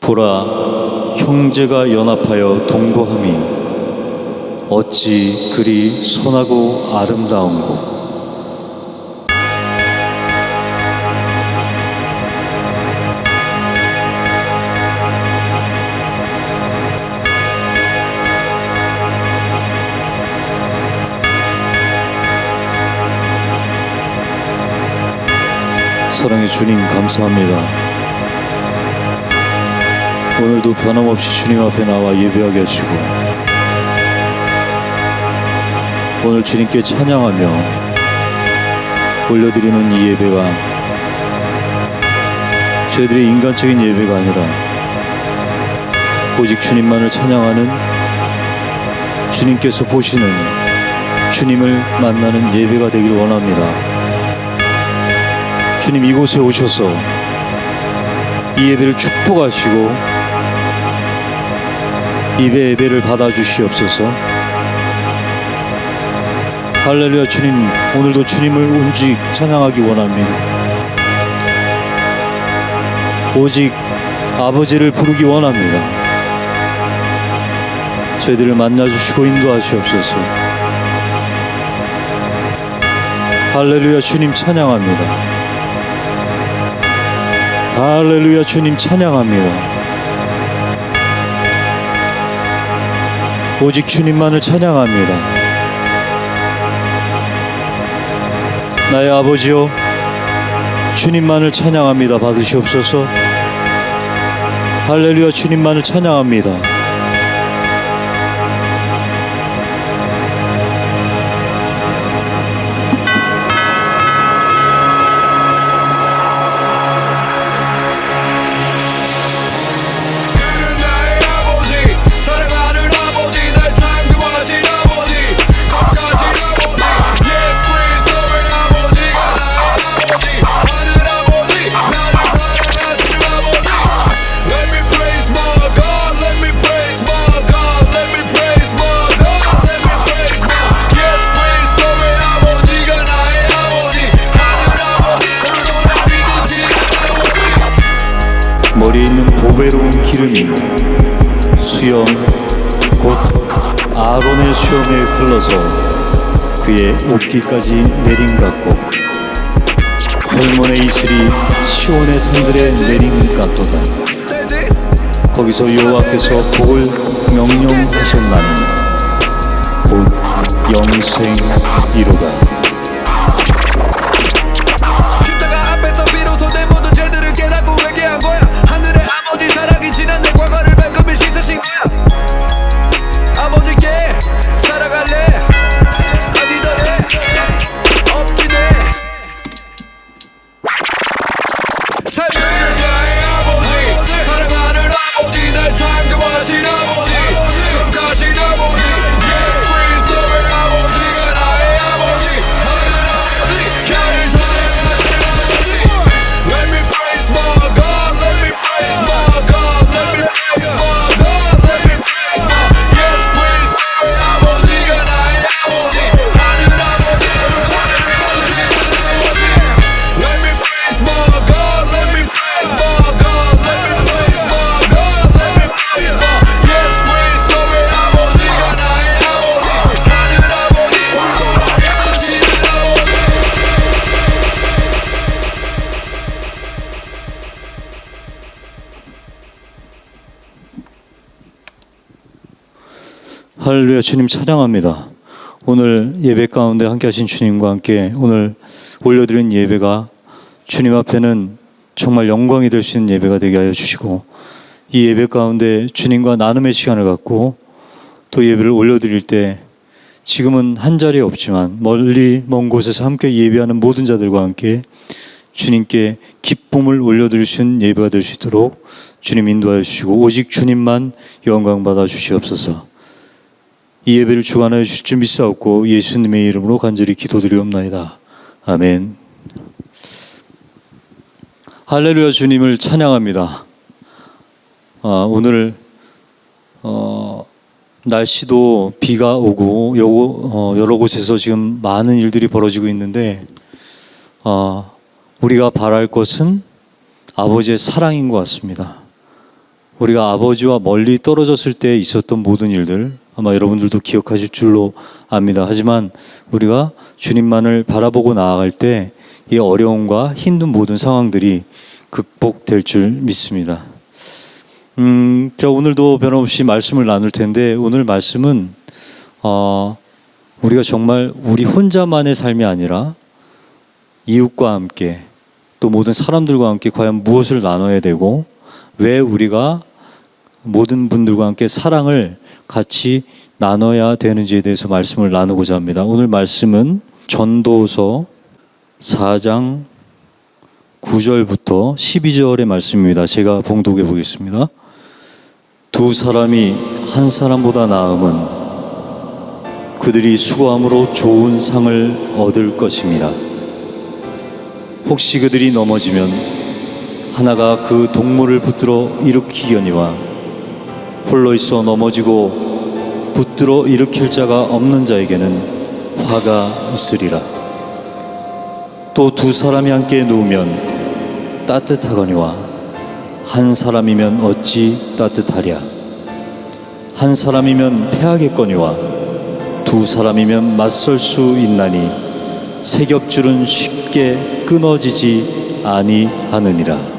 보라, 형제가 연합하여 동거함이 어찌 그리 선하고 아름다운고. 사랑의 주님, 감사합니다. 오늘도 변함없이 주님 앞에 나와 예배하게 하시고, 오늘 주님께 찬양하며 올려드리는 이 예배가 저희들의 인간적인 예배가 아니라 오직 주님만을 찬양하는, 주님께서 보시는, 주님을 만나는 예배가 되길 원합니다. 주님, 이곳에 오셔서 이 예배를 축복하시고 예배를 받아주시옵소서. 할렐루야. 주님, 오늘도 주님을 오직 찬양하기 원합니다. 오직 아버지를 부르기 원합니다. 저희들을 만나주시고 인도하시옵소서. 할렐루야. 주님 찬양합니다. 할렐루야. 주님 찬양합니다. 오직 주님만을 찬양합니다. 나의 아버지여, 주님만을 찬양합니다. 받으시옵소서. 할렐루야. 주님만을 찬양합니다. 머리에 있는 보배로운 기름이 수염 곧 아론의 수염에 흘러서 그의 옷깃까지 내림 같고 헐몬의 이슬이 시온의 산들에 내림 같도다. 거기서 여호와께서 복을 명령하셨나니 곧 영생이로다. 할렐루야. 주님 찬양합니다. 오늘 예배 가운데 함께 하신 주님과 함께 오늘 올려드린 예배가 주님 앞에는 정말 영광이 될 수 있는 예배가 되게 하여 주시고, 이 예배 가운데 주님과 나눔의 시간을 갖고 또 예배를 올려드릴 때 지금은 한 자리에 없지만 멀리 먼 곳에서 함께 예배하는 모든 자들과 함께 주님께 기쁨을 올려드릴 수 있는 예배가 될 수 있도록 주님 인도하여 주시고, 오직 주님만 영광 받아 주시옵소서. 이 예배를 주관하여 주실 줄 믿사옵고 예수님의 이름으로 간절히 기도드리옵나이다. 아멘. 할렐루야. 주님을 찬양합니다. 오늘 날씨도 비가 오고 여러 곳에서 지금 많은 일들이 벌어지고 있는데 우리가 바랄 것은 아버지의 사랑인 것 같습니다. 우리가 아버지와 멀리 떨어졌을 때 있었던 모든 일들 아마 여러분들도 기억하실 줄로 압니다. 하지만 우리가 주님만을 바라보고 나아갈 때 이 어려움과 힘든 모든 상황들이 극복될 줄 믿습니다. 자, 오늘도 변함없이 말씀을 나눌 텐데 오늘 말씀은 우리가 정말 우리 혼자만의 삶이 아니라 이웃과 함께 또 모든 사람들과 함께 과연 무엇을 나눠야 되고 왜 우리가 모든 분들과 함께 사랑을 같이 나눠야 되는지에 대해서 말씀을 나누고자 합니다. 오늘 말씀은 전도서 4장 9절부터 12절의 말씀입니다. 제가 봉독해 보겠습니다. 두 사람이 한 사람보다 나음은 그들이 수고함으로 좋은 상을 얻을 것임이라. 혹시 그들이 넘어지면 하나가 그 동물을 붙들어 일으키려니와 홀로 있어 넘어지고 붙들어 일으킬 자가 없는 자에게는 화가 있으리라. 또 두 사람이 함께 누우면 따뜻하거니와 한 사람이면 어찌 따뜻하랴. 한 사람이면 패하겠거니와 두 사람이면 맞설 수 있나니 세겹줄은 쉽게 끊어지지 아니하느니라.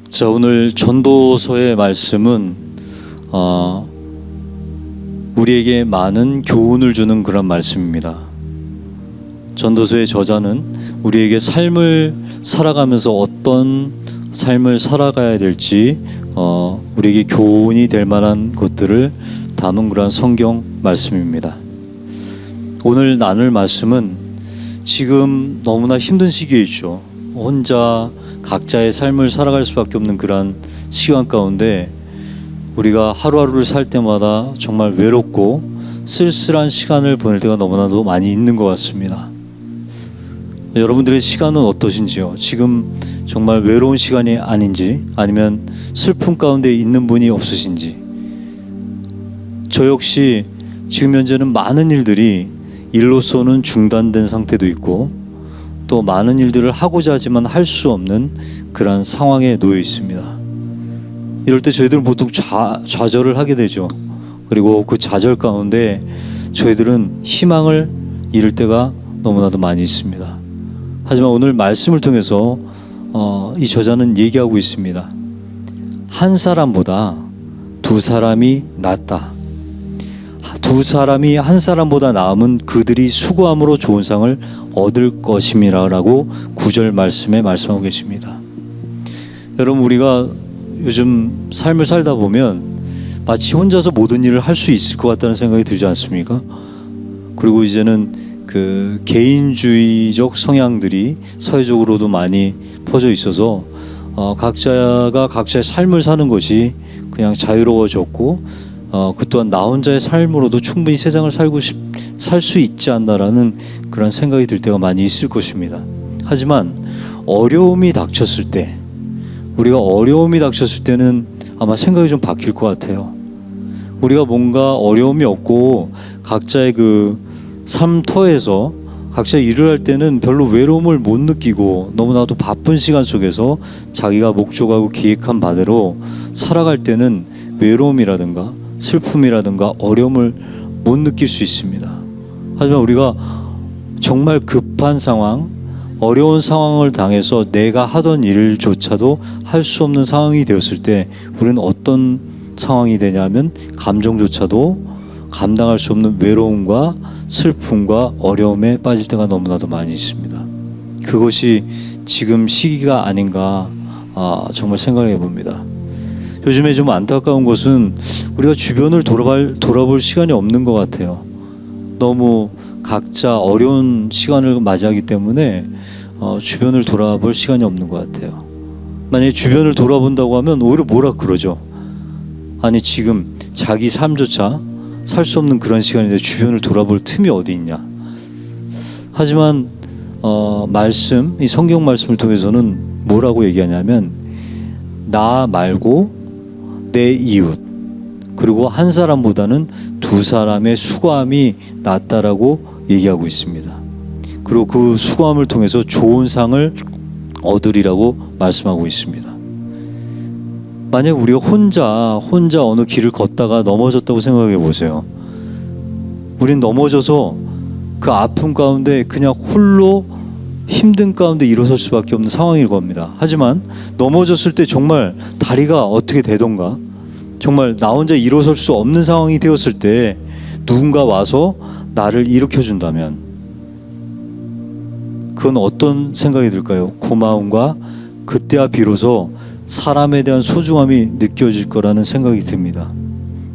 자, 오늘 전도서의 말씀은 우리에게 많은 교훈을 주는 그런 말씀입니다. 전도서의 저자는 우리에게 삶을 살아가면서 어떤 삶을 살아가야 될지 우리에게 교훈이 될 만한 것들을 담은 그런 성경 말씀입니다. 오늘 나눌 말씀은 지금 너무나 힘든 시기에 있죠. 혼자 각자의 삶을 살아갈 수밖에 없는 그런 시간 가운데 우리가 하루하루를 살 때마다 정말 외롭고 쓸쓸한 시간을 보낼 때가 너무나도 많이 있는 것 같습니다. 여러분들의 시간은 어떠신지요? 지금 정말 외로운 시간이 아닌지 아니면 슬픔 가운데 있는 분이 없으신지. 저 역시 지금 현재는 많은 일들이 일로서는 중단된 상태도 있고 또 많은 일들을 하고자 하지만 할 수 없는 그런 상황에 놓여 있습니다. 이럴 때 저희들은 보통 좌절을 하게 되죠. 그리고 그 좌절 가운데 저희들은 희망을 잃을 때가 너무나도 많이 있습니다. 하지만 오늘 말씀을 통해서 이 저자는 얘기하고 있습니다. 한 사람보다 두 사람이 낫다. 두 사람이 한 사람보다 나음은 그들이 수고함으로 좋은 상을 얻을 것임이라고 9절 말씀에 말씀하고 계십니다. 여러분, 우리가 요즘 삶을 살다 보면 마치 혼자서 모든 일을 할 수 있을 것 같다는 생각이 들지 않습니까? 그리고 이제는 그 개인주의적 성향들이 사회적으로도 많이 퍼져 있어서 각자가 각자의 삶을 사는 것이 그냥 자유로워졌고 그 또한 나 혼자의 삶으로도 충분히 세상을 살 수 있지 않나라는 그런 생각이 들 때가 많이 있을 것입니다. 하지만 어려움이 닥쳤을 때 때는 아마 생각이 좀 바뀔 것 같아요. 우리가 뭔가 어려움이 없고 각자의 그 삶터에서 각자 일을 할 때는 별로 외로움을 못 느끼고 너무나도 바쁜 시간 속에서 자기가 목적하고 계획한 바대로 살아갈 때는 외로움이라든가 슬픔이라든가 어려움을 못 느낄 수 있습니다. 하지만 우리가 정말 급한 상황, 어려운 상황을 당해서 내가 하던 일조차도 할 수 없는 상황이 되었을 때 우리는 어떤 상황이 되냐면 감정조차도 감당할 수 없는 외로움과 슬픔과 어려움에 빠질 때가 너무나도 많이 있습니다. 그것이 지금 시기가 아닌가 정말 생각해 봅니다. 요즘에 좀 안타까운 것은 우리가 주변을 돌아볼 시간이 없는 것 같아요. 너무 각자 어려운 시간을 맞이하기 때문에 주변을 돌아볼 시간이 없는 것 같아요. 만약에 주변을 돌아본다고 하면 오히려 뭐라 그러죠. 아니, 지금 자기 삶조차 살 수 없는 그런 시간인데 주변을 돌아볼 틈이 어디 있냐. 하지만 이 성경 말씀을 통해서는 뭐라고 얘기하냐면 나 말고 내 이웃 그리고 한 사람보다는 두 사람의 수고함이 낫다라고 얘기하고 있습니다. 그리고 그 수고함을 통해서 좋은 상을 얻으리라고 말씀하고 있습니다. 만약 우리가 혼자 어느 길을 걷다가 넘어졌다고 생각해 보세요. 우린 넘어져서 그 아픔 가운데 그냥 홀로 힘든 가운데 일어설 수밖에 없는 상황일 겁니다. 하지만 넘어졌을 때 정말 다리가 어떻게 되던가, 정말 나 혼자 일어설 수 없는 상황이 되었을 때 누군가 와서 나를 일으켜 준다면 그건 어떤 생각이 들까요? 고마움과 그때야 비로소 사람에 대한 소중함이 느껴질 거라는 생각이 듭니다.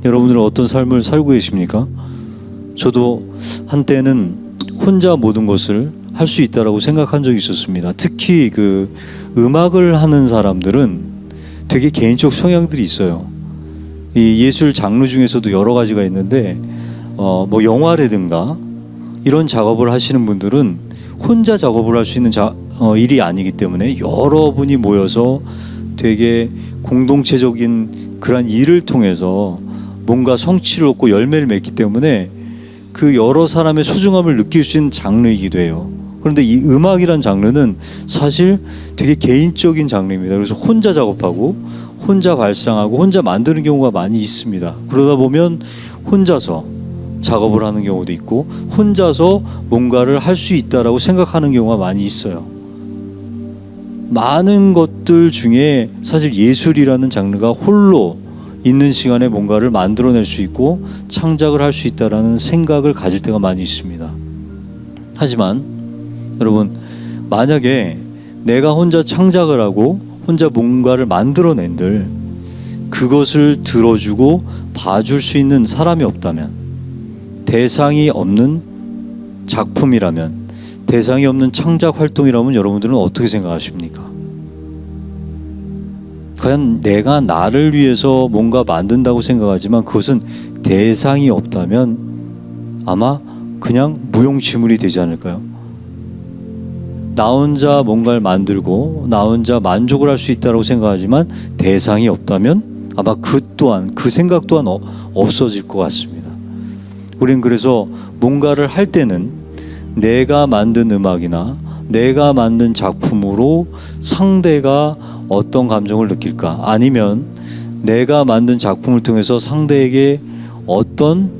여러분들은 어떤 삶을 살고 계십니까? 저도 한때는 혼자 모든 것을 할 수 있다라고 생각한 적이 있었습니다. 특히 그 음악을 하는 사람들은 되게 개인적 성향들이 있어요. 이 예술 장르 중에서도 여러 가지가 있는데 뭐 영화라든가 이런 작업을 하시는 분들은 혼자 작업을 할 수 있는 일이 아니기 때문에 여러분이 모여서 되게 공동체적인 그런 일을 통해서 뭔가 성취를 얻고 열매를 맺기 때문에 그 여러 사람의 소중함을 느낄 수 있는 장르이기도 해요. 그런데 이 음악이란 장르는 사실 되게 개인적인 장르입니다. 그래서 혼자 작업하고 혼자 발상하고 혼자 만드는 경우가 많이 있습니다. 그러다 보면 혼자서 작업을 하는 경우도 있고 혼자서 뭔가를 할 수 있다라고 생각하는 경우가 많이 있어요. 많은 것들 중에 사실 예술이라는 장르가 홀로 있는 시간에 뭔가를 만들어낼 수 있고 창작을 할 수 있다라는 생각을 가질 때가 많이 있습니다. 하지만 여러분, 만약에 내가 혼자 창작을 하고 혼자 뭔가를 만들어낸들 그것을 들어주고 봐줄 수 있는 사람이 없다면, 대상이 없는 작품이라면, 대상이 없는 창작 활동이라면 여러분들은 어떻게 생각하십니까? 과연 내가 나를 위해서 뭔가 만든다고 생각하지만 그것은 대상이 없다면 아마 그냥 무용지물이 되지 않을까요? 나 혼자 뭔가를 만들고 나 혼자 만족을 할 수 있다고 생각하지만 대상이 없다면 아마 그 생각 또한 없어질 것 같습니다. 우린 그래서 뭔가를 할 때는 내가 만든 음악이나 내가 만든 작품으로 상대가 어떤 감정을 느낄까, 아니면 내가 만든 작품을 통해서 상대에게 어떤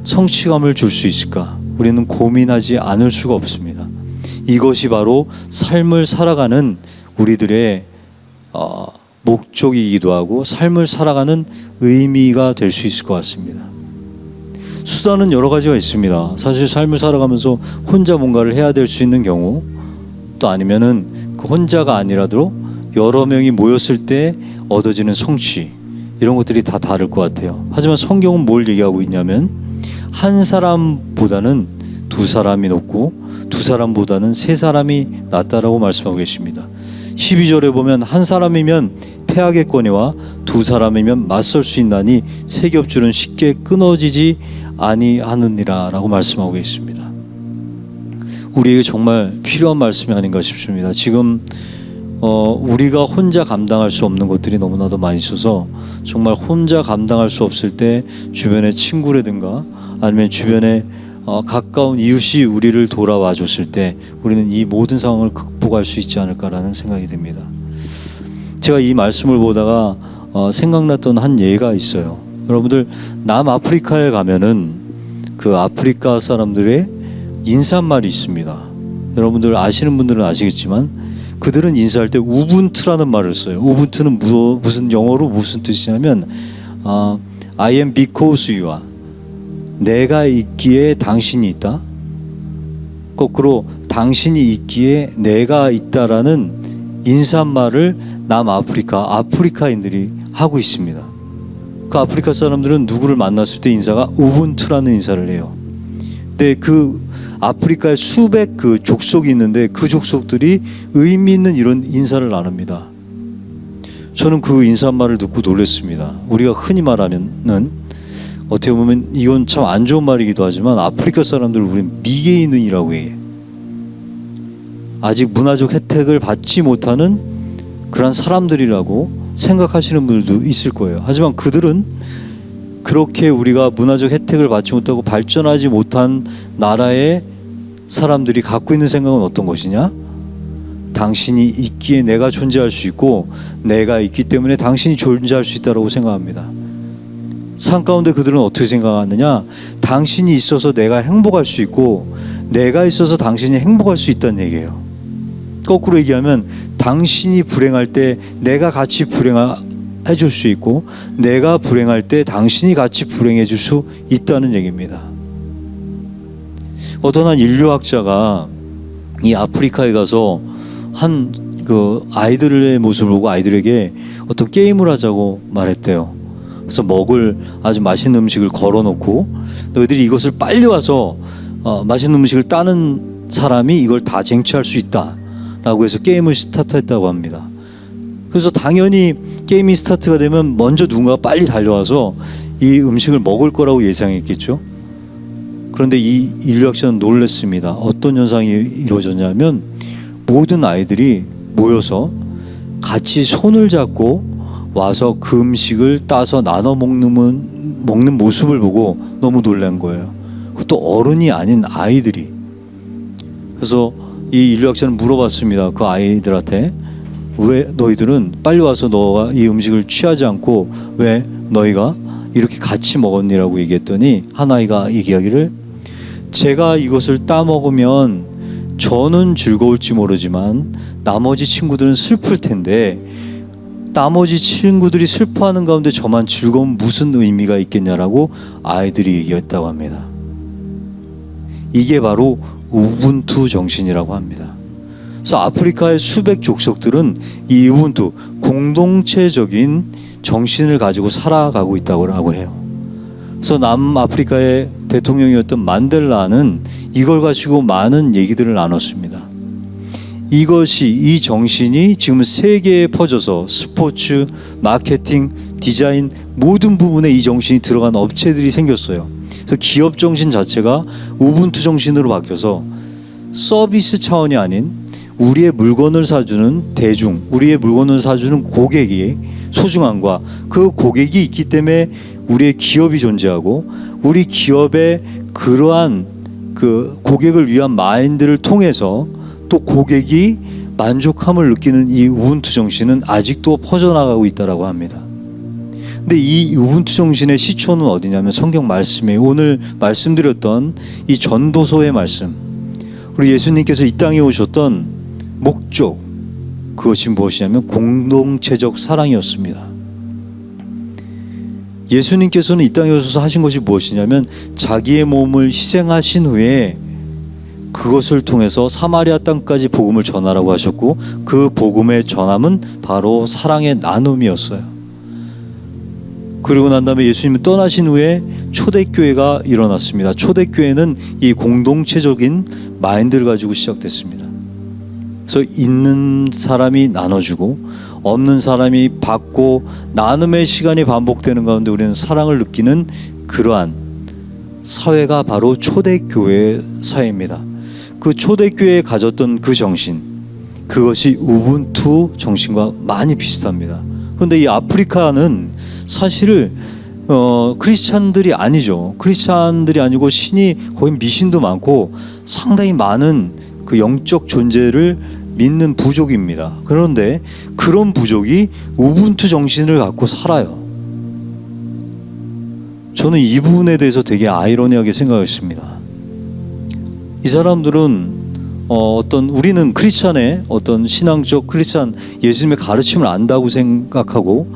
성취감을 줄 수 있을까, 우리는 고민하지 않을 수가 없습니다. 이것이 바로 삶을 살아가는 우리들의 목적이기도 하고 삶을 살아가는 의미가 될 수 있을 것 같습니다. 수단은 여러 가지가 있습니다. 사실 삶을 살아가면서 혼자 뭔가를 해야 될 수 있는 경우, 또 아니면은 그 혼자가 아니라도 여러 명이 모였을 때 얻어지는 성취, 이런 것들이 다 다를 것 같아요. 하지만 성경은 뭘 얘기하고 있냐면 한 사람보다는 두 사람이 높고 두 사람보다는 세 사람이 낫다라고 말씀하고 계십니다. 12절에 보면 한 사람이면 패하겠거니와 두 사람이면 맞설 수 있나니 세 겹줄은 쉽게 끊어지지 아니하느니라 라고 말씀하고 있습니다. 우리에게 정말 필요한 말씀이 아닌가 싶습니다. 지금 우리가 혼자 감당할 수 없는 것들이 너무나도 많이 있어서 정말 혼자 감당할 수 없을 때 주변의 친구라든가 아니면 주변에 가까운 이웃이 우리를 돌아와 줬을 때 우리는 이 모든 상황을 극복할 수 있지 않을까라는 생각이 듭니다. 제가 이 말씀을 보다가 생각났던 한 예가 있어요. 여러분들 남아프리카에 가면은 그 아프리카 사람들의 인사말이 있습니다. 여러분들 아시는 분들은 아시겠지만 그들은 인사할 때 우분투라는 말을 써요. 우분투는 무슨 영어로 무슨 뜻이냐면 I am because you are, 내가 있기에 당신이 있다. 거꾸로 당신이 있기에 내가 있다라는 인사말을 아프리카인들이 하고 있습니다. 그 아프리카 사람들은 누구를 만났을 때 인사가 우분투라는 인사를 해요. 근데 그 아프리카에 수백 그 족속이 있는데 그 족속들이 의미 있는 이런 인사를 나눕니다. 저는 그 인사말을 듣고 놀랐습니다. 우리가 흔히 말하면은 어떻게 보면 이건 참 안 좋은 말이기도 하지만 아프리카 사람들을 우리는 미개인이라고 해요. 아직 문화적 혜택을 받지 못하는 그런 사람들이라고 생각하시는 분들도 있을 거예요. 하지만 그들은 그렇게 우리가 문화적 혜택을 받지 못하고 발전하지 못한 나라의 사람들이 갖고 있는 생각은 어떤 것이냐? 당신이 있기에 내가 존재할 수 있고 내가 있기 때문에 당신이 존재할 수 있다고 생각합니다. 삶 가운데 그들은 어떻게 생각하느냐? 당신이 있어서 내가 행복할 수 있고 내가 있어서 당신이 행복할 수 있다는 얘기예요. 거꾸로 얘기하면 당신이 불행할 때 내가 같이 불행해 줄 수 있고 내가 불행할 때 당신이 같이 불행해 줄 수 있다는 얘기입니다. 어떤 한 인류학자가 이 아프리카에 가서 한 그 아이들의 모습을 보고 아이들에게 어떤 게임을 하자고 말했대요. 그래서 먹을 아주 맛있는 음식을 걸어놓고 너희들이 이것을 빨리 와서 맛있는 음식을 따는 사람이 이걸 다 쟁취할 수 있다라고 해서 게임을 스타트했다고 합니다. 그래서 당연히 게임이 스타트가 되면 먼저 누군가 빨리 달려와서 이 음식을 먹을 거라고 예상했겠죠. 그런데 이 인류학자는 놀랐습니다. 어떤 현상이 이루어졌냐면 모든 아이들이 모여서 같이 손을 잡고 와서 그 음식을 따서 나눠 먹는 모습을 보고 너무 놀란 거예요. 그것도 어른이 아닌 아이들이. 그래서 이 인류학자는 물어봤습니다. 그 아이들한테 왜 너희들은 빨리 와서 너가 이 음식을 취하지 않고 왜 너희가 이렇게 같이 먹었니라고 얘기했더니 한 아이가 얘기하기를 제가 이것을 따먹으면 저는 즐거울지 모르지만 나머지 친구들은 슬플 텐데 나머지 친구들이 슬퍼하는 가운데 저만 즐거운 무슨 의미가 있겠냐라고 아이들이 얘기했다고 합니다. 이게 바로 우분투 정신이라고 합니다. 그래서 아프리카의 수백 족속들은 이 우분투 공동체적인 정신을 가지고 살아가고 있다고 해요. 그래서 남아프리카의 대통령이었던 만델라는 이걸 가지고 많은 얘기들을 나눴습니다. 이것이 이 정신이 지금 세계에 퍼져서 스포츠, 마케팅, 디자인 모든 부분에 이 정신이 들어간 업체들이 생겼어요. 그래서 기업 정신 자체가 우분투 정신으로 바뀌어서 서비스 차원이 아닌 우리의 물건을 사주는 대중, 우리의 물건을 사주는 고객이 소중함과 그 고객이 있기 때문에 우리의 기업이 존재하고 우리 기업의 그러한 그 고객을 위한 마인드를 통해서 또 고객이 만족함을 느끼는 이 우분투 정신은 아직도 퍼져나가고 있다고 합니다. 근데 이 우분투 정신의 시초는 어디냐면 성경 말씀이에요. 오늘 말씀드렸던 이 전도서의 말씀. 우리 예수님께서 이 땅에 오셨던 목적, 그것이 무엇이냐면 공동체적 사랑이었습니다. 예수님께서는 이 땅에 오셔서 하신 것이 무엇이냐면 자기의 몸을 희생하신 후에 그것을 통해서 사마리아 땅까지 복음을 전하라고 하셨고 그 복음의 전함은 바로 사랑의 나눔이었어요. 그리고 난 다음에 예수님이 떠나신 후에 초대교회가 일어났습니다. 초대교회는 이 공동체적인 마인드를 가지고 시작됐습니다. 그래서 있는 사람이 나눠주고 없는 사람이 받고 나눔의 시간이 반복되는 가운데 우리는 사랑을 느끼는 그러한 사회가 바로 초대교회 사회입니다. 그 초대교회에 가졌던 그 정신, 그것이 우분투 정신과 많이 비슷합니다. 그런데 이 아프리카는 사실 크리스찬들이 아니죠. 크리스찬들이 아니고 신이 거의 미신도 많고 상당히 많은 그 영적 존재를 믿는 부족입니다. 그런데 그런 부족이 우분투 정신을 갖고 살아요. 저는 이 부분에 대해서 되게 아이러니하게 생각했습니다. 이 사람들은 우리는 크리스찬의 어떤 신앙적 크리스찬 예수님의 가르침을 안다고 생각하고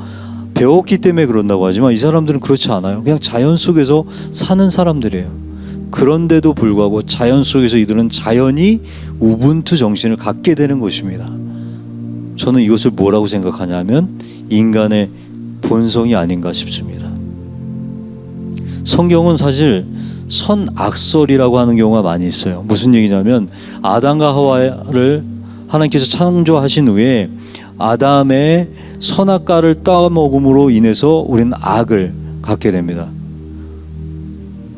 배웠기 때문에 그런다고 하지만 이 사람들은 그렇지 않아요. 그냥 자연 속에서 사는 사람들이에요. 그런데도 불구하고 자연 속에서 이들은 자연히 우분투 정신을 갖게 되는 것입니다. 저는 이것을 뭐라고 생각하냐면 인간의 본성이 아닌가 싶습니다. 성경은 사실 선악설이라고 하는 경우가 많이 있어요. 무슨 얘기냐면 아담과 하와를 하나님께서 창조하신 후에 아담의 선악과를 따먹음으로 인해서 우리는 악을 갖게 됩니다.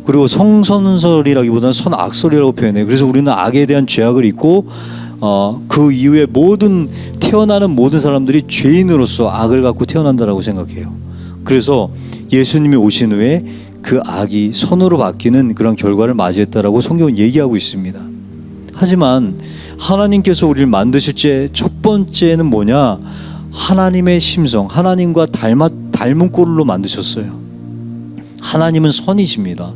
그리고 성선설이라기보다는 선악설이라고 표현해요. 그래서 우리는 악에 대한 죄악을 잊고 그 이후에 태어나는 모든 사람들이 죄인으로서 악을 갖고 태어난다라고 생각해요. 그래서 예수님이 오신 후에 그 악이 선으로 바뀌는 그런 결과를 맞이했다라고 성경은 얘기하고 있습니다. 하지만 하나님께서 우리를 만드실 때 첫 번째는 뭐냐? 하나님의 심성, 하나님과 닮은 꼴로 만드셨어요. 하나님은 선이십니다.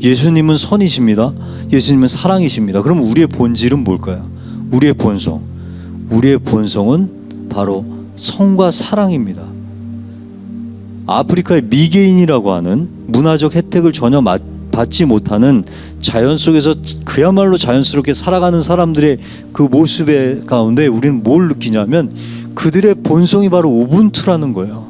예수님은 선이십니다. 예수님은 사랑이십니다. 그럼 우리의 본질은 뭘까요? 우리의 본성. 우리의 본성은 바로 성과 사랑입니다. 아프리카의 미개인이라고 하는 문화적 혜택을 전혀 받지 못하는 자연 속에서 그야말로 자연스럽게 살아가는 사람들의 그 모습의 가운데 우리는 뭘 느끼냐면 그들의 본성이 바로 우분투라는 거예요.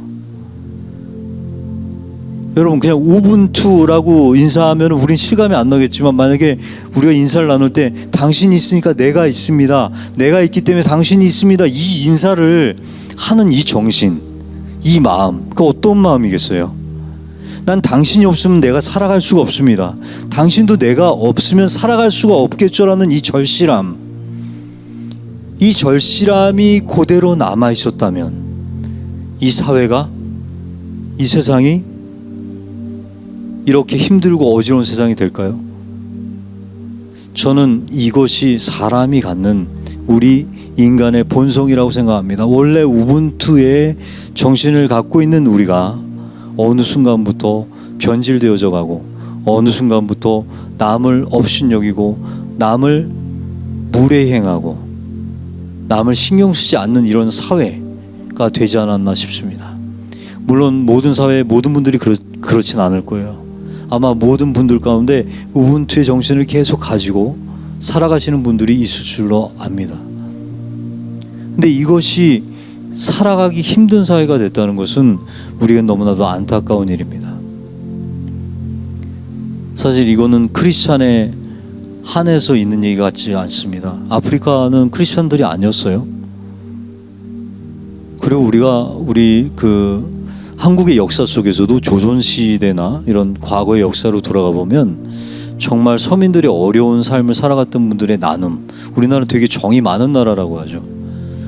여러분, 그냥 우분투라고 인사하면 우린 실감이 안 나겠지만, 만약에 우리가 인사를 나눌 때 당신이 있으니까 내가 있습니다, 내가 있기 때문에 당신이 있습니다, 이 인사를 하는 이 정신, 이 마음, 그 어떤 마음이겠어요? 난 당신이 없으면 내가 살아갈 수가 없습니다, 당신도 내가 없으면 살아갈 수가 없겠죠라는 이 절실함, 이 절실함이 그대로 남아 있었다면 이 사회가, 이 세상이 이렇게 힘들고 어지러운 세상이 될까요? 저는 이것이 사람이 갖는 우리 인간의 본성이라고 생각합니다. 원래 우분투의 정신을 갖고 있는 우리가 어느 순간부터 변질되어져 가고, 어느 순간부터 남을 업신여기고, 남을 무례행하고, 남을 신경 쓰지 않는 이런 사회가 되지 않았나 싶습니다. 물론 모든 사회 모든 분들이 그렇진 않을 거예요. 아마 모든 분들 가운데 우분투의 정신을 계속 가지고 살아가시는 분들이 있을 줄로 압니다. 근데 이것이 살아가기 힘든 사회가 됐다는 것은 우리가 너무나도 안타까운 일입니다. 사실 이거는 크리스찬에 한해서 있는 얘기 같지 않습니다. 아프리카는 크리스찬들이 아니었어요. 그리고 우리 한국의 역사 속에서도 조선시대나 이런 과거의 역사로 돌아가 보면 정말 서민들이 어려운 삶을 살아갔던 분들의 나눔, 우리나라는 되게 정이 많은 나라라고 하죠.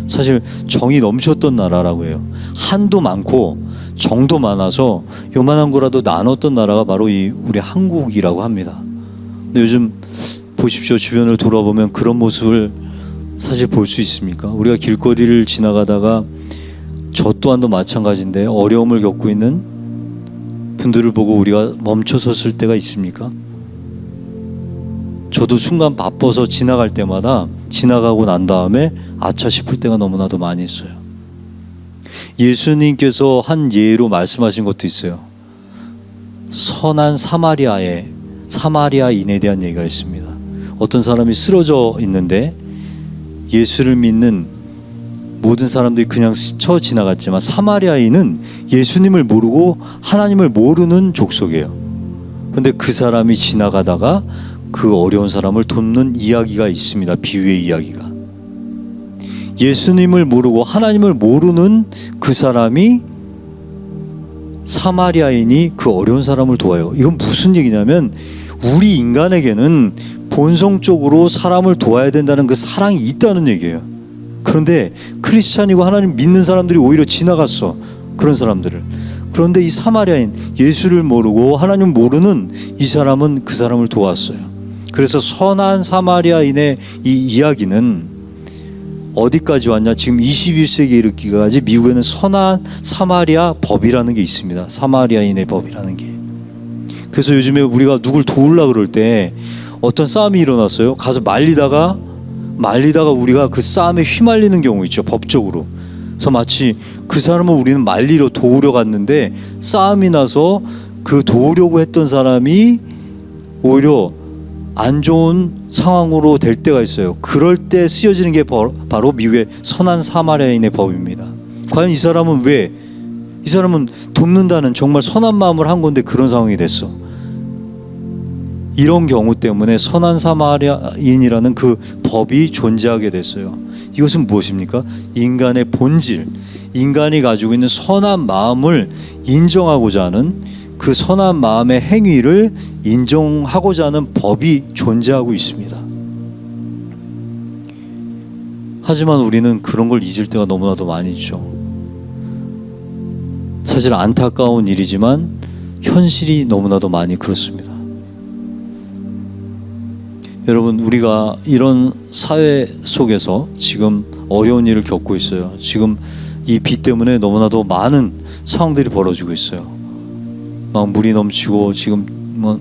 사실 정이 넘쳤던 나라라고 해요. 한도 많고 정도 많아서 요만한 거라도 나눴던 나라가 바로 우리 한국이라고 합니다. 근데 요즘 보십시오. 주변을 돌아보면 그런 모습을 사실 볼 수 있습니까? 우리가 길거리를 지나가다가 저 또한도 마찬가지인데 어려움을 겪고 있는 분들을 보고 우리가 멈춰섰을 때가 있습니까? 저도 순간 바빠서 지나갈 때마다 지나가고 난 다음에 아차 싶을 때가 너무나도 많이 있어요. 예수님께서 한 예로 말씀하신 것도 있어요. 선한 사마리아인에 대한 얘기가 있습니다. 어떤 사람이 쓰러져 있는데 예수를 믿는 모든 사람들이 그냥 스쳐 지나갔지만 사마리아인은 예수님을 모르고 하나님을 모르는 족속이에요. 근데 그 사람이 지나가다가 그 어려운 사람을 돕는 이야기가 있습니다. 비유의 이야기가. 예수님을 모르고 하나님을 모르는 그 사람이, 사마리아인이 그 어려운 사람을 도와요. 이건 무슨 얘기냐면 우리 인간에게는 본성적으로 사람을 도와야 된다는 그 사랑이 있다는 얘기예요. 그런데 크리스찬이고 하나님 믿는 사람들이 오히려 지나갔어, 그런 사람들을. 그런데 이 사마리아인, 예수를 모르고 하나님 모르는 이 사람은 그 사람을 도왔어요. 그래서 선한 사마리아인의 이 이야기는 어디까지 왔냐? 지금 21세기에 이르기까지 미국에는 선한 사마리아 법이라는 게 있습니다. 사마리아인의 법이라는 게. 그래서 요즘에 우리가 누굴 도우려고 그럴 때 어떤 싸움이 일어났어요. 가서 말리다가 우리가 그 싸움에 휘말리는 경우 있죠, 법적으로. 그래서 마치 그 사람을 우리는 말리러 도우려 갔는데 싸움이 나서 그 도우려고 했던 사람이 오히려 안 좋은 상황으로 될 때가 있어요. 그럴 때 쓰여지는 게 바로 미국의 선한 사마리아인의 법입니다. 과연 이 사람은 왜? 이 사람은 돕는다는 정말 선한 마음을 한 건데 그런 상황이 됐어. 이런 경우 때문에 선한 사마리아인이라는 그 법이 존재하게 됐어요. 이것은 무엇입니까? 인간의 본질, 인간이 가지고 있는 선한 마음을 인정하고자 하는, 그 선한 마음의 행위를 인정하고자 하는 법이 존재하고 있습니다. 하지만 우리는 그런 걸 잊을 때가 너무나도 많이 있죠. 사실 안타까운 일이지만 현실이 너무나도 많이 그렇습니다. 여러분, 우리가 이런 사회 속에서 지금 어려운 일을 겪고 있어요. 지금 이 비 때문에 너무나도 많은 상황들이 벌어지고 있어요. 막 물이 넘치고 지금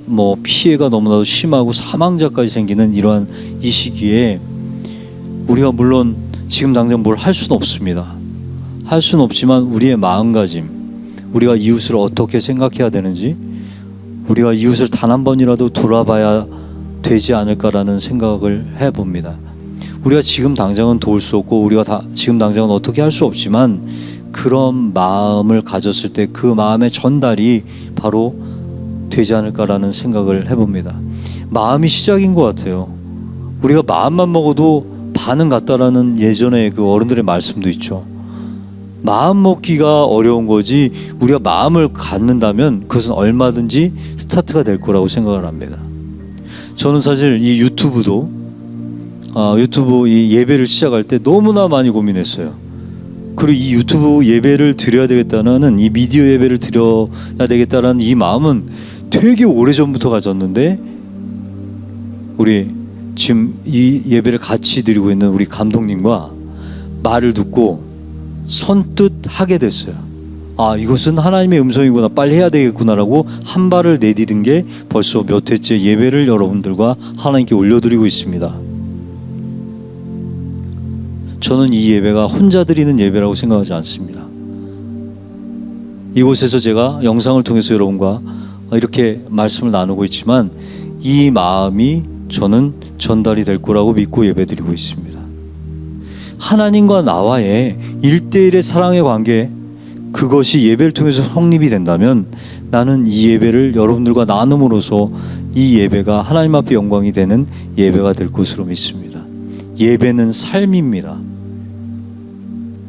뭐 피해가 너무나도 심하고 사망자까지 생기는 이러한 이 시기에 우리가 물론 지금 당장 뭘 할 수는 없습니다. 할 수는 없지만 우리의 마음가짐, 우리가 이웃을 어떻게 생각해야 되는지, 우리가 이웃을 단 한 번이라도 돌아봐야 되지 않을까라는 생각을 해봅니다. 우리가 지금 당장은 도울 수 없고 우리가 지금 당장은 어떻게 할 수 없지만 그런 마음을 가졌을 때 그 마음의 전달이 바로 되지 않을까라는 생각을 해봅니다. 마음이 시작인 것 같아요. 우리가 마음만 먹어도 반은 같다라는 예전에 그 어른들의 말씀도 있죠. 마음 먹기가 어려운 거지 우리가 마음을 갖는다면 그것은 얼마든지 스타트가 될 거라고 생각을 합니다. 저는 사실 이 유튜브 이 예배를 시작할 때 너무나 많이 고민했어요. 그리고 이 유튜브 예배를 드려야 되겠다는, 이 미디어 예배를 드려야 되겠다는 이 마음은 되게 오래전부터 가졌는데, 우리 지금 이 예배를 같이 드리고 있는 우리 감독님과 말을 듣고 선뜻 하게 됐어요. 아, 이것은 하나님의 음성이구나, 빨리 해야 되겠구나라고 한 발을 내디딘 게 벌써 몇 회째 예배를 여러분들과 하나님께 올려드리고 있습니다. 저는 이 예배가 혼자 드리는 예배라고 생각하지 않습니다. 이곳에서 제가 영상을 통해서 여러분과 이렇게 말씀을 나누고 있지만 이 마음이 저는 전달이 될 거라고 믿고 예배드리고 있습니다. 하나님과 나와의 1대1의 사랑의 관계, 그것이 예배를 통해서 성립이 된다면 나는 이 예배를 여러분들과 나눔으로써 이 예배가 하나님 앞에 영광이 되는 예배가 될 것으로 믿습니다. 예배는 삶입니다.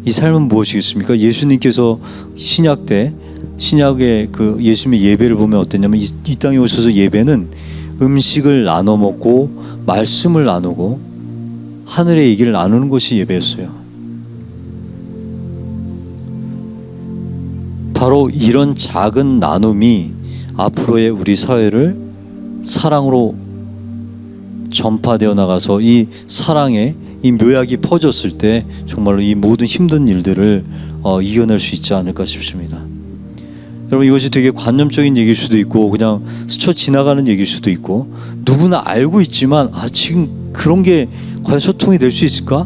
이 삶은 무엇이겠습니까? 예수님께서 신약 때 신약의 그 예수님의 예배를 보면 어땠냐면 이 땅에 오셔서 예배는 음식을 나눠 먹고 말씀을 나누고 하늘의 얘기를 나누는 것이 예배였어요. 바로 이런 작은 나눔이 앞으로의 우리 사회를 사랑으로 전파되어 나가서 이 사랑의 이 묘약이 퍼졌을 때 정말로 이 모든 힘든 일들을 이겨낼 수 있지 않을까 싶습니다. 여러분, 이것이 되게 관념적인 얘기일 수도 있고 그냥 스쳐 지나가는 얘기일 수도 있고 누구나 알고 있지만 지금 그런 게 과연 소통이 될 수 있을까?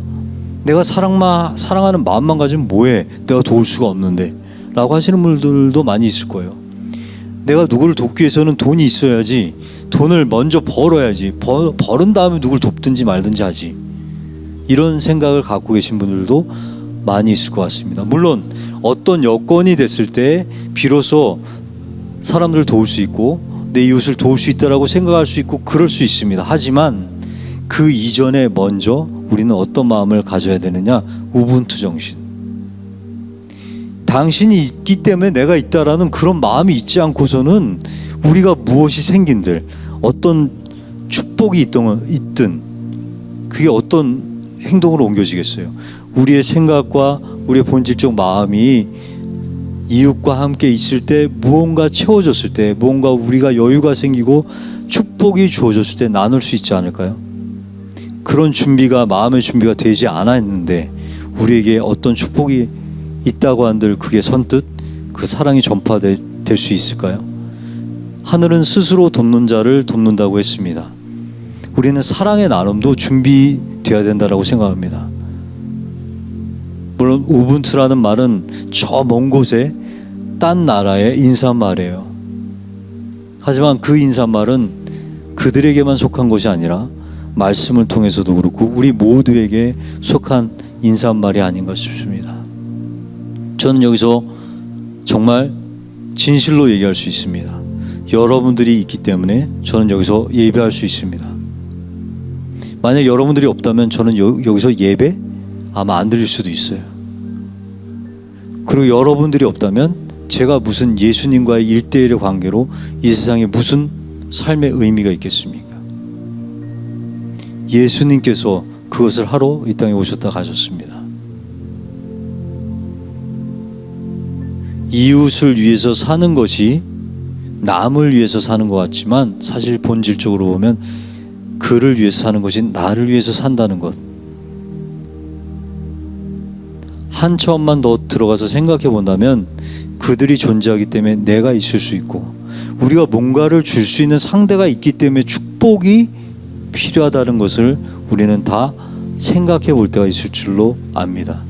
내가 사랑하는 마음만 가지면 뭐해? 내가 도울 수가 없는데 라고 하시는 분들도 많이 있을 거예요. 내가 누구를 돕기 위해서는 돈이 있어야지, 돈을 먼저 벌어야지, 벌은 다음에 누구를 돕든지 말든지 하지, 이런 생각을 갖고 계신 분들도 많이 있을 것 같습니다. 물론 어떤 여건이 됐을 때 비로소 사람들을 도울 수 있고 내 이웃을 도울 수 있다라고 생각할 수 있고 그럴 수 있습니다. 하지만 그 이전에 먼저 우리는 어떤 마음을 가져야 되느냐? 우분투 정신. 당신이 있기 때문에 내가 있다라는 그런 마음이 있지 않고서는 우리가 무엇이 생긴들, 어떤 축복이 있든 그게 어떤 행동으로 옮겨지겠어요? 우리의 생각과 우리의 본질적 마음이 이웃과 함께 있을 때, 무언가 채워졌을 때, 무언가 우리가 여유가 생기고 축복이 주어졌을 때 나눌 수 있지 않을까요? 그런 마음의 준비가 되지 않았는데 우리에게 어떤 축복이 있다고 한들 그게 선뜻 그 사랑이 전파될 수 있을까요? 하늘은 스스로 돕는 자를 돕는다고 했습니다. 우리는 사랑의 나눔도 준비되어야 된다고 생각합니다. 물론 우분투라는 말은 저 먼 곳에 딴 나라의 인사말이에요. 하지만 그 인사말은 그들에게만 속한 것이 아니라 말씀을 통해서도 그렇고 우리 모두에게 속한 인사말이 아닌가 싶습니다. 저는 여기서 정말 진실로 얘기할 수 있습니다. 여러분들이 있기 때문에 저는 여기서 예배할 수 있습니다. 만약 여러분들이 없다면 저는 여기서 예배 아마 안 드릴 수도 있어요. 그리고 여러분들이 없다면 제가 무슨 예수님과의 1대1의 관계로 이 세상에 무슨 삶의 의미가 있겠습니까? 예수님께서 그것을 하러 이 땅에 오셨다 가셨습니다. 이웃을 위해서 사는 것이 남을 위해서 사는 것 같지만 사실 본질적으로 보면 그를 위해서 사는 것이 나를 위해서 산다는 것. 한 차원만 더 들어가서 생각해 본다면 그들이 존재하기 때문에 내가 있을 수 있고, 우리가 뭔가를 줄 수 있는 상대가 있기 때문에 축복이 필요하다는 것을 우리는 다 생각해 볼 때가 있을 줄로 압니다.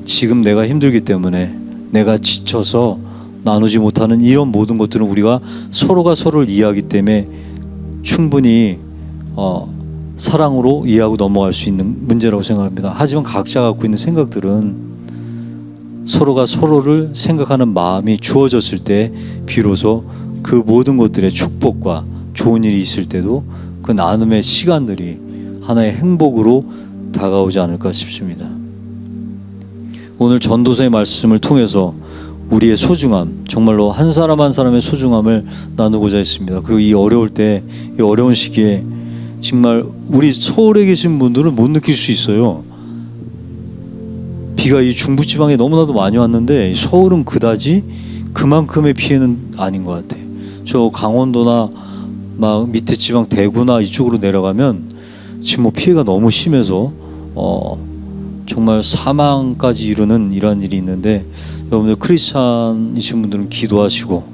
지금 내가 힘들기 때문에, 내가 지쳐서 나누지 못하는 이런 모든 것들은 우리가 서로가 서로를 이해하기 때문에 충분히 사랑으로 이해하고 넘어갈 수 있는 문제라고 생각합니다. 하지만 각자 갖고 있는 생각들은 서로가 서로를 생각하는 마음이 주어졌을 때 비로소 그 모든 것들의 축복과 좋은 일이 있을 때도 그 나눔의 시간들이 하나의 행복으로 다가오지 않을까 싶습니다. 오늘 전도서의 말씀을 통해서 우리의 소중함, 정말로 한 사람 한 사람의 소중함을 나누고자 했습니다. 그리고 이 어려울 때, 이 어려운 시기에 정말 우리 서울에 계신 분들은 못 느낄 수 있어요. 비가 이 중부지방에 너무나도 많이 왔는데 서울은 그다지 그만큼의 피해는 아닌 것 같아요. 저 강원도나 막 밑에 지방 대구나 이쪽으로 내려가면 지금 뭐 피해가 너무 심해서 정말 사망까지 이르는 이러한 일이 있는데, 여러분들 크리스찬이신 분들은 기도하시고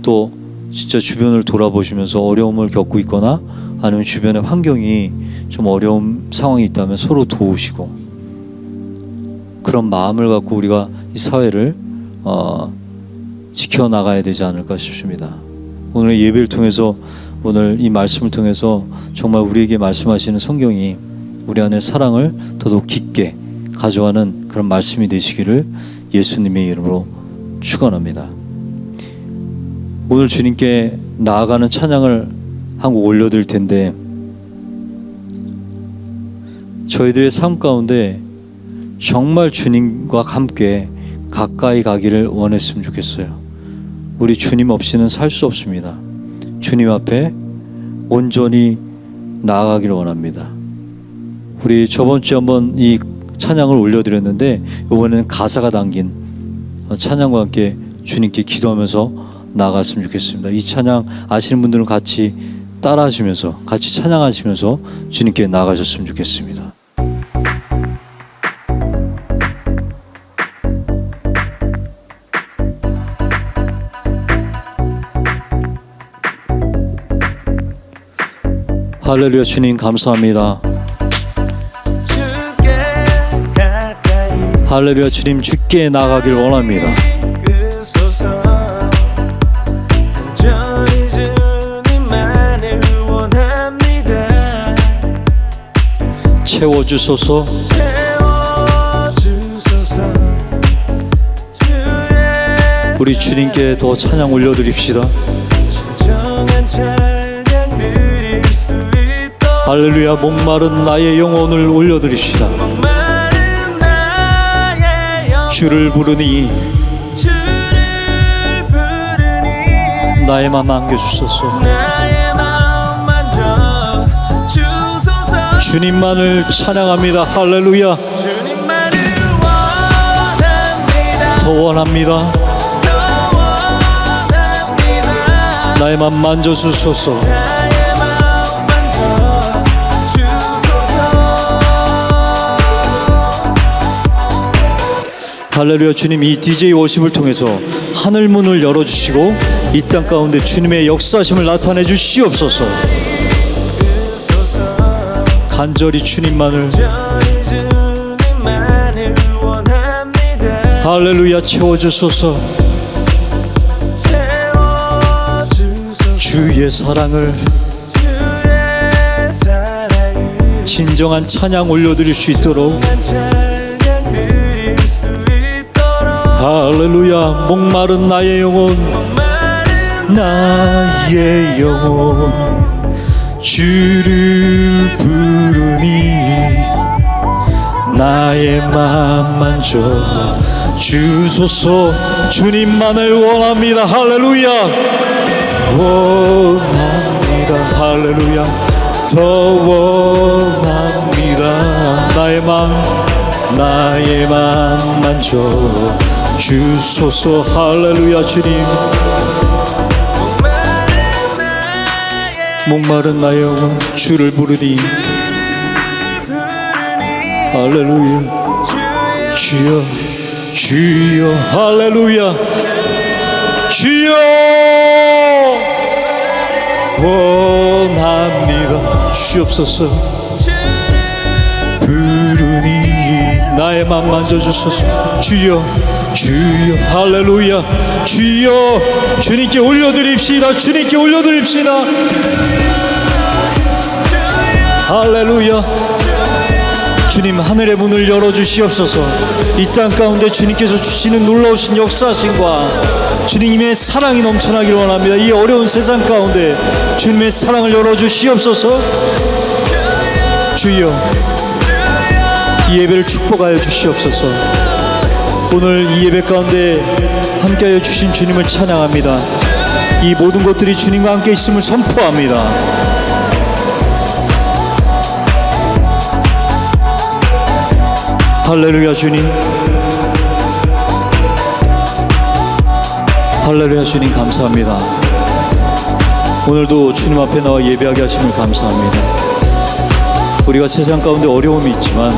또 진짜 주변을 돌아보시면서 어려움을 겪고 있거나 아니면 주변의 환경이 좀 어려운 상황이 있다면 서로 도우시고, 그런 마음을 갖고 우리가 이 사회를 지켜나가야 되지 않을까 싶습니다. 오늘 예배를 통해서, 오늘 이 말씀을 통해서 정말 우리에게 말씀하시는 성경이 우리 안에 사랑을 더더욱 깊게 가져가는 그런 말씀이 되시기를 예수님의 이름으로 축원합니다. 오늘 주님께 나아가는 찬양을 한 곡 올려드릴 텐데, 저희들의 삶 가운데 정말 주님과 함께 가까이 가기를 원했으면 좋겠어요. 우리 주님 없이는 살 수 없습니다. 주님 앞에 온전히 나아가기를 원합니다. 우리 저번 주에 한번 이 찬양을 올려드렸는데, 이번에는 가사가 담긴 찬양과 함께 주님께 기도하면서 나아갔으면 좋겠습니다. 이 찬양 아시는 분들은 같이 따라하시면서, 같이 찬양하시면서 주님께 나아가셨으면 좋겠습니다. 할렐루야. 주님 감사합니다. 할렐루야. 주님 주께 나가길 원합니다. 채워주소서. 우리 주님께 더 찬양 올려드립시다. 할렐루야. 목마른 나의 영혼을 올려드립시다. 주를 부르니 나의 마음 안겨주소서. 주님만을 찬양합니다. 할렐루야. 더 원합니다. 나의 마음 만져주소서. 할렐루야. 주님, 이 DJ 워십을 통해서 하늘 문을 열어주시고 이 땅 가운데 주님의 역사심을 나타내 주시옵소서. 간절히 주님만을, 할렐루야, 채워주소서. 주의 사랑을, 진정한 찬양 올려드릴 수 있도록, 할렐루야. 목마른 나의 영혼, 나의 영혼 주를 부르니 나의 맘 만져 주소서. 주님만을 원합니다. 할렐루야. 원합니다. 할렐루야. 더 원합니다. 나의 맘 만져 주소서. 할렐루야. 주님, 목마른 나의 영혼 주를 부르니 할렐루야. 주여 주여 할렐루야. 주여 원합니다. 주옵소서. 부르니 나의 맘 만져주소서. 주여 주여 할렐루야. 주여 주님께 올려드립시다. 주님께 올려드립시다. 할렐루야. 주님 하늘의 문을 열어주시옵소서. 이 땅 가운데 주님께서 주시는 놀라우신 역사하심과 주님의 사랑이 넘쳐나기를 원합니다. 이 어려운 세상 가운데 주님의 사랑을 열어주시옵소서. 주여 이 예배를 축복하여 주시옵소서. 오늘 이 예배 가운데 함께하여 주신 주님을 찬양합니다. 이 모든 것들이 주님과 함께 있음을 선포합니다. 할렐루야 주님. 할렐루야 주님 감사합니다. 오늘도 주님 앞에 나와 예배하게 하심을 감사합니다. 우리가 세상 가운데 어려움이 있지만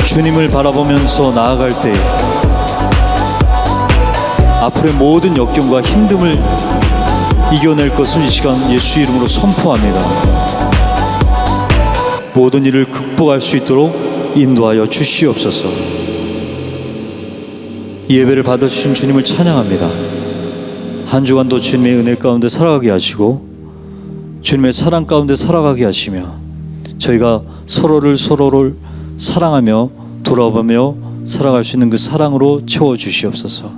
주님을 바라보면서 나아갈 때 앞으로의 모든 역경과 힘듦을 이겨낼 것을 이 시간 예수 이름으로 선포합니다. 모든 일을 극복할 수 있도록 인도하여 주시옵소서. 이 예배를 받아주신 주님을 찬양합니다. 한 주간도 주님의 은혜 가운데 살아가게 하시고 주님의 사랑 가운데 살아가게 하시며 저희가 서로를 사랑하며 돌아보며 살아갈 수 있는 그 사랑으로 채워주시옵소서.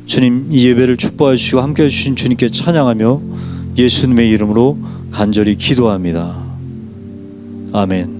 주님 이 예배를 축복해 주시고 함께해 주신 주님께 찬양하며 예수님의 이름으로 간절히 기도합니다. 아멘.